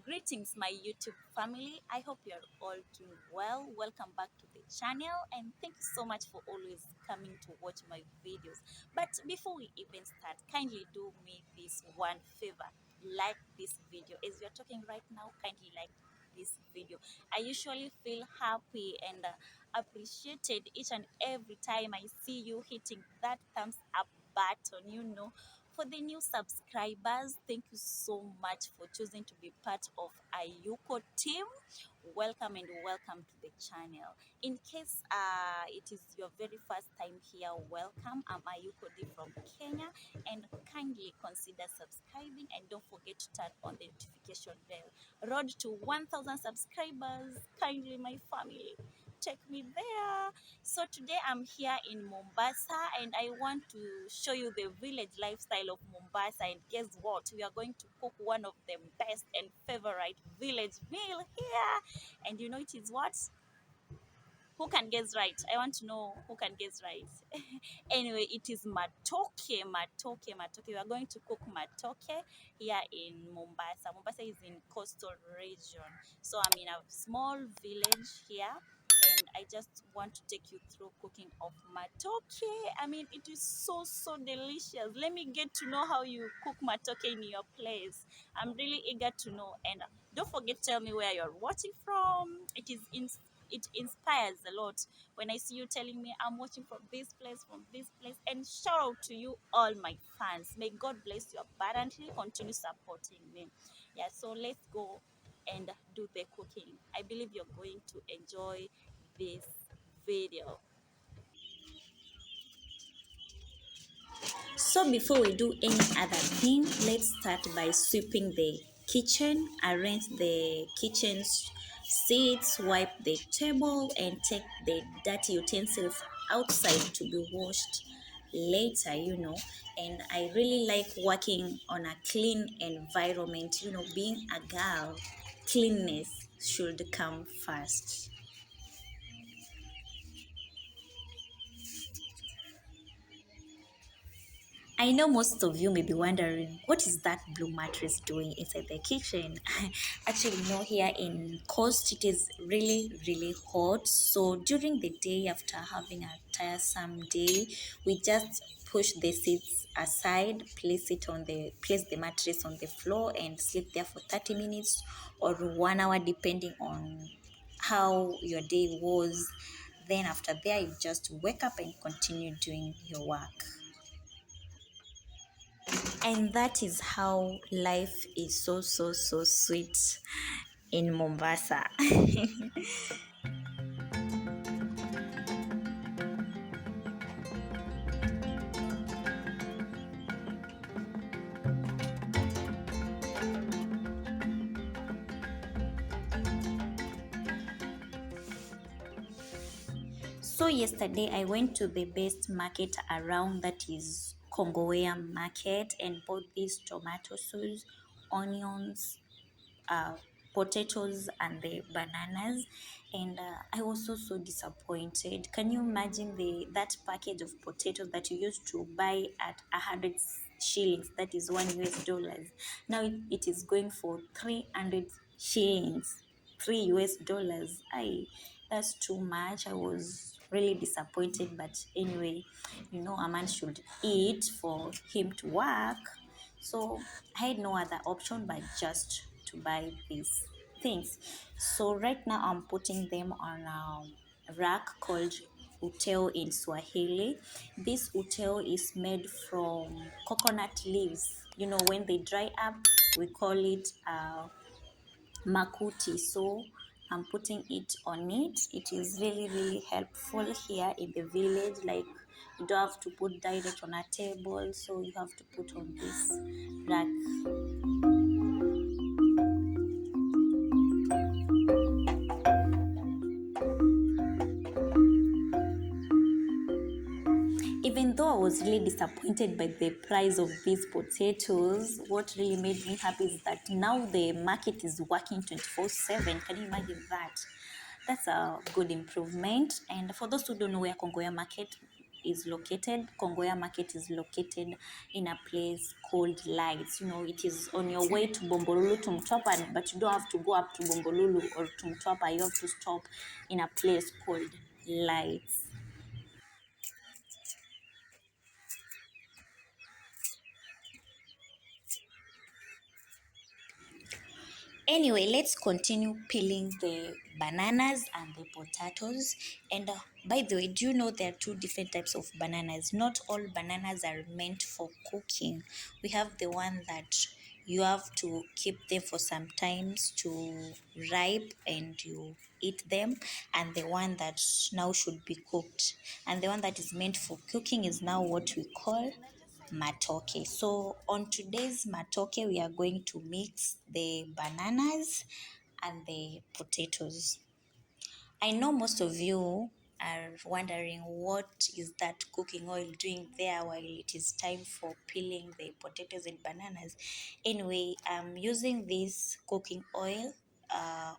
Greetings, my YouTube family. I hope you're all doing well. Welcome back to the channel, and thank you so much for always coming to watch my videos. But before we even start, kindly do me this one favor: like this video. As we are talking right now, kindly like this video. I usually feel happy and appreciated each and every time I see you hitting that thumbs up button. For the new subscribers, thank you so much for choosing to be part of Ayuko team. Welcome and welcome to the channel. In case it is your very first time here, welcome. I'm Ayuko D from Kenya, and kindly consider subscribing and don't forget to turn on the notification bell. Road to 1,000 subscribers. Kindly, my family, take me there. So today I'm here in Mombasa and I want to show you the village lifestyle of Mombasa. And guess what? We are going to cook one of the best and favorite village meal here. And you know it is what? Who can guess right? I want to know who can guess right. Anyway, it is matoke, matoke, matoke. We are going to cook matoke here in Mombasa. Mombasa is in coastal region. So I'm in a small village here and I just want to take you through cooking of matoke. I mean, it is so delicious. Let me get to know how you cook matoke in your place. I'm really eager to know. And don't forget, tell me where you're watching from. It inspires a lot when I see you telling me I'm watching from this place, and shout out to you, all my fans. May God bless you abundantly. Continue supporting me. Yeah, so let's go and do the cooking. I believe you're going to enjoy this video. So before we do any other thing, let's start by sweeping the kitchen, arrange the kitchen's seats, wipe the table, and take the dirty utensils outside to be washed later. And I really like working on a clean environment. Being a girl, cleanness should come first. I know most of you may be wondering, what is that blue mattress doing inside the kitchen? Actually, here in Coast, it is really hot. So during the day, after having a tiresome day, we just push the seats aside, place the mattress on the floor, and sleep there for 30 minutes or 1 hour, depending on how your day was. Then after there, you just wake up and continue doing your work. And that is how life is so sweet in Mombasa. So yesterday I went to the best market around, that is Kongowea market, and bought these tomato sauce, onions, uh, potatoes, and the bananas. And I was so disappointed. Can you imagine that package of potatoes that you used to buy at 100 shillings, that is $1 US? Now it is going for 300 shillings, $3 US. That's too much. I was really disappointed, but anyway, a man should eat for him to work. So I had no other option but just to buy these things. So right now I'm putting them on a rack called uteo in Swahili. This uteo is made from coconut leaves. When they dry up, we call it makuti. So I'm putting it on it. It is really helpful here in the village. Like, you don't have to put direct on a table, so you have to put on this rack. Even though I was really disappointed by the price of these potatoes, what really made me happy is that now the market is working 24/7. Can you imagine that? That's a good improvement. And for those who don't know where Kongoya market is located. Kongoya Market is located in a place called Lights. You know, it is on your way to Bombolulu to Mtwapa, but you don't have to go up to Bombolulu or to Mtwapa. You have to stop in a place called Lights. Anyway, let's continue peeling the bananas and the potatoes. And by the way, do you know there are two different types of bananas? Not all bananas are meant for cooking. We have the one that you have to keep them for some times to ripe and you eat them, and the one that now should be cooked. And the one that is meant for cooking is now what we call Matoke. So on today's Matoke, we are going to mix the bananas and the potatoes. I know most of you are wondering what is that cooking oil doing there while it is time for peeling the potatoes and bananas. Anyway, I'm using this cooking oil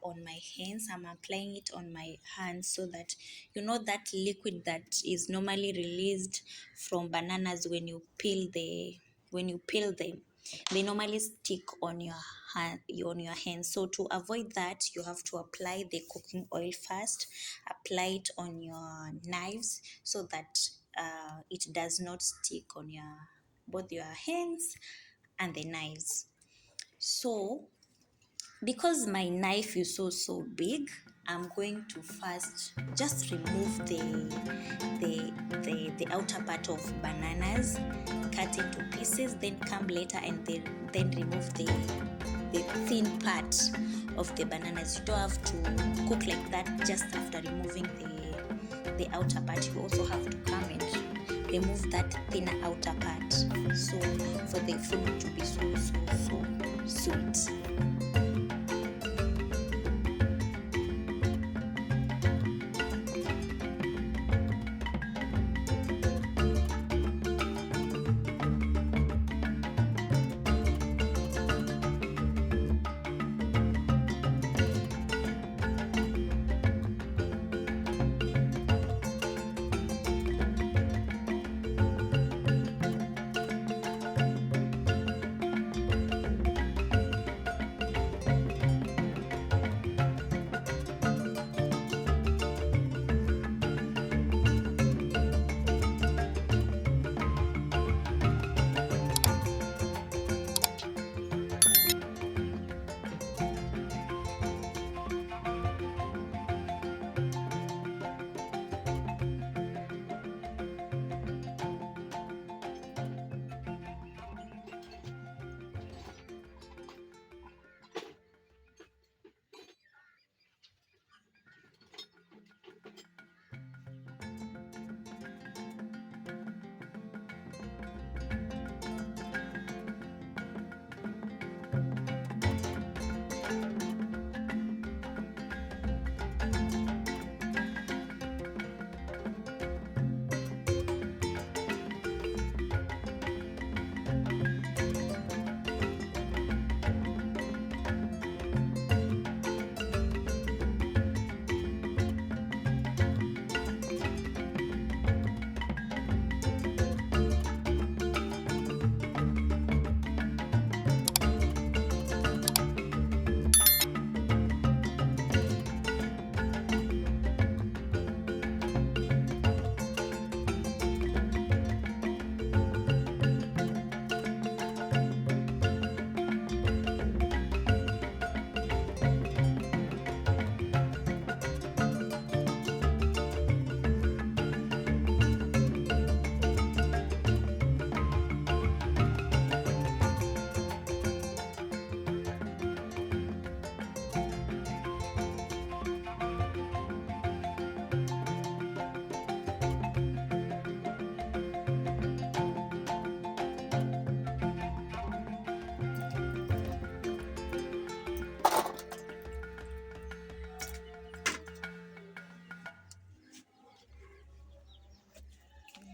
on my hands. I'm applying it on my hands so that you know that liquid that is normally released from bananas when you peel them, they normally stick on your hands. So to avoid that, you have to apply the cooking oil first, apply it on your knives so that it does not stick on your both your hands and the knives. So because my knife is so big, I'm going to first just remove the outer part of bananas, cut into pieces, then come later and then remove the thin part of the bananas. You don't have to cook like that just after removing the outer part. You also have to come and remove that thinner outer part, so for the food to be so sweet.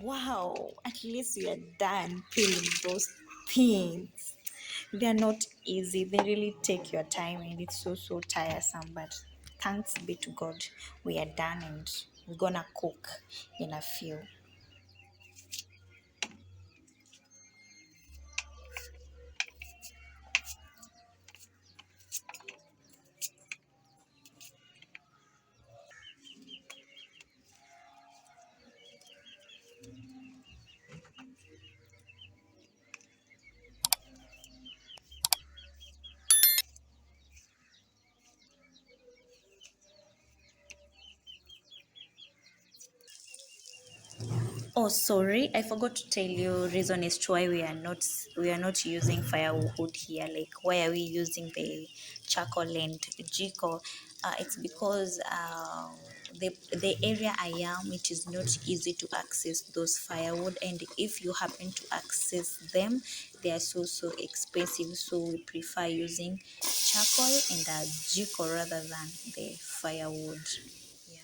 Wow, at least we are done peeling those things. They are not easy. They really take your time and it's so tiresome. But thanks be to God, we are done and we're gonna cook in a few. Oh, sorry, I forgot to tell you. Reason as to why we are not using firewood here. Like, why are we using the charcoal and jiko? It's because the area I am, it is not easy to access those firewood, and if you happen to access them, they are so expensive. So we prefer using charcoal and jiko rather than the firewood. Yeah.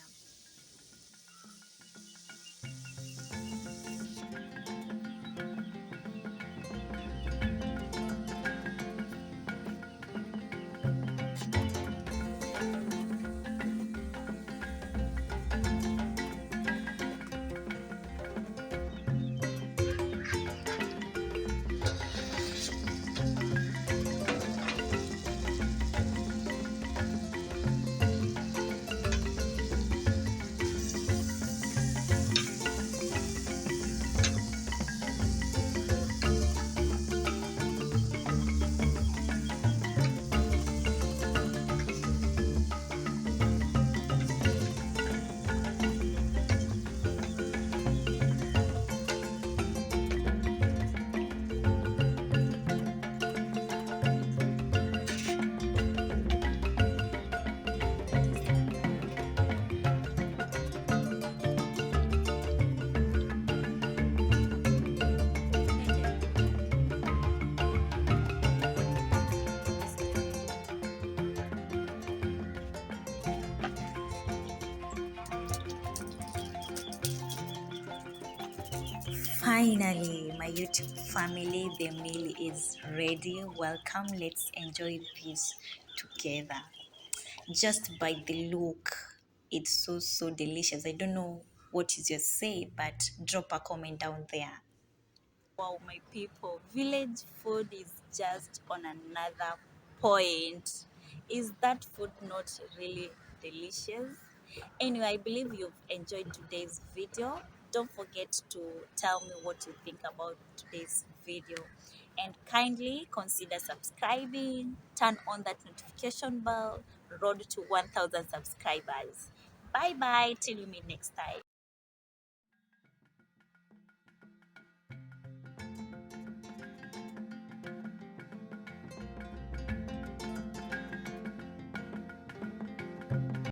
Finally, my YouTube family, the meal is ready. Welcome. Let's enjoy this together. Just by the look, it's so delicious. I don't know what is your say, but drop a comment down there. Wow, my people, village food is just on another point. Is that food not really delicious? Anyway, I believe you've enjoyed today's video. Don't forget to tell me what you think about today's video. And kindly consider subscribing, turn on that notification bell, road to 1,000 subscribers. Bye bye, till we meet next time.